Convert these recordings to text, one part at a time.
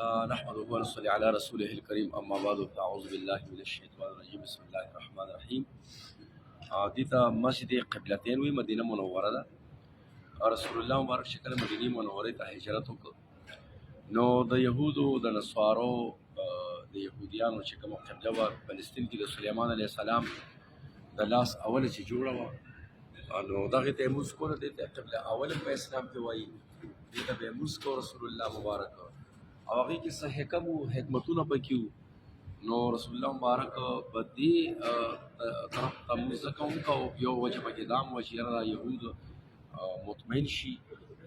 نحمده ونصلي على رسوله الكريم اما بعد فاعوذ بالله من الشيطان الرجيم بسم الله الرحمن الرحيم. دي ته مسجد قبلتين وي مدینه منوره ده. رسول الله مبارک شکل مدینه منوره ته هجرت وکړ نو د يهودو د نصارو د يهوديانو چې کوم قبله و فلسطین کې د سليمان عليه السلام د لاس اول چې جوړه و نو دغه ته موږ کوله د قبله اول په اسلام کې وایي دې ته به موږ رسول الله مبارک او هغه کې څه حکم او حکمتونه پکې نو رسول الله مبارک بدی طرف ته موږ کوم کو یو وجه پکې دام و چې را يهود مطمئن شي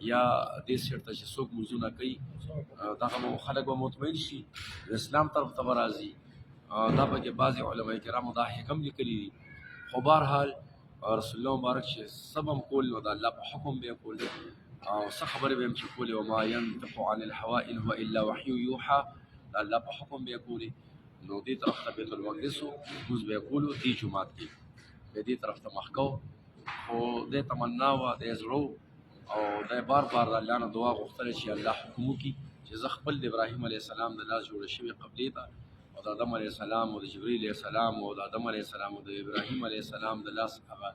یا د سرته چې څوک موضوع نه کوي دغه خلک به مطمئن شي اسلام طرف ته راځي. دا پکې بعض علماء کرامو دا حکم لیکلي دي خو بهرحال رسول الله مبارک چې سبم کول نو د الله په حکم به کول او څه خبرې به هم چې کولې وما ينطق عن الهوى إن هو إلا وحي يوحى د الله په حکم به کولې نو دې طرف ته بیت المقدس موږ به کولو دې جمعات کې به دې طرف ته مخ کو خو دې تمنا وه د زړه او د بار د الله نه دعا غوښتله چې الله حکم وکړي چې زه خپل د ابراهیم علیه السلام د لاس جوړه شوې قبلې ته او د آدم علیه السلام او د جبریل علیه السلام او د آدم علیه السلام او د ابراهیم علیه السلام د لاس هغه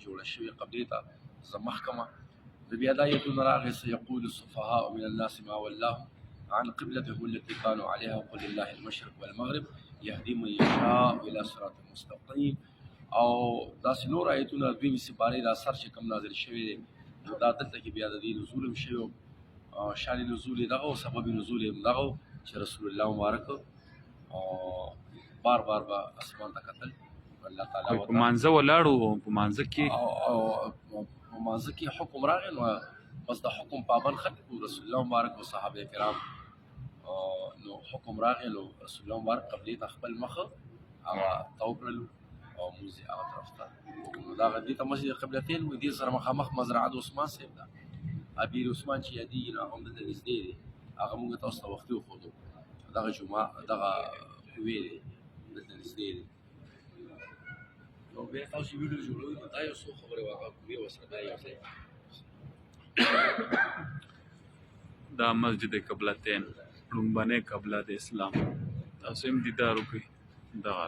جوړه شوې قبلې ته زه مخ کړمه. د بیا دا آیتونه راغلي سيقول السفهاء من الناس ما ولاهم عن قبلتهم التي كانوا عليها وقل لله المشرق والمغرب يهدي من يشاء الى صراط مستقيم. او داسې نور آیتونه دوی سپارې دا سر چې کوم نازل شوي دي دا دلته کې بیا د دې نزول هم شوی شان نزول دغه او سبب نزول هم دغه چې رسول الله مبارک بار بار به اسمان ته کتل الله تعالی په مانځه ولاړو په مانځه کې په مانځه کې حکم راغی نو بس د حکم پابند خلک رسول الله مبارک او صحابه کرام نو حکم راغی نو رسول الله مبارک قبلې ته خپل مخ هغه تو کړلو او موزي هغه طرف ته نو دا دې ته مسجد قبلتين و دې سره مخامخ مزرعه د عثمان صاحب ده ابیر عثمان چې یادي نه هم د نږدې دي هغه موږ تاسو ته وختي وښودو دغه جمعه دغه کوي د نږدې دي نو بیا تاسو ویډیو جوړوي نو دا یو څو خبرې واقع کوي وسره دا یو ځای دا مسجد قبلتين لومبنه قبله د اسلام تاسو هم دیدار وکړئ دغه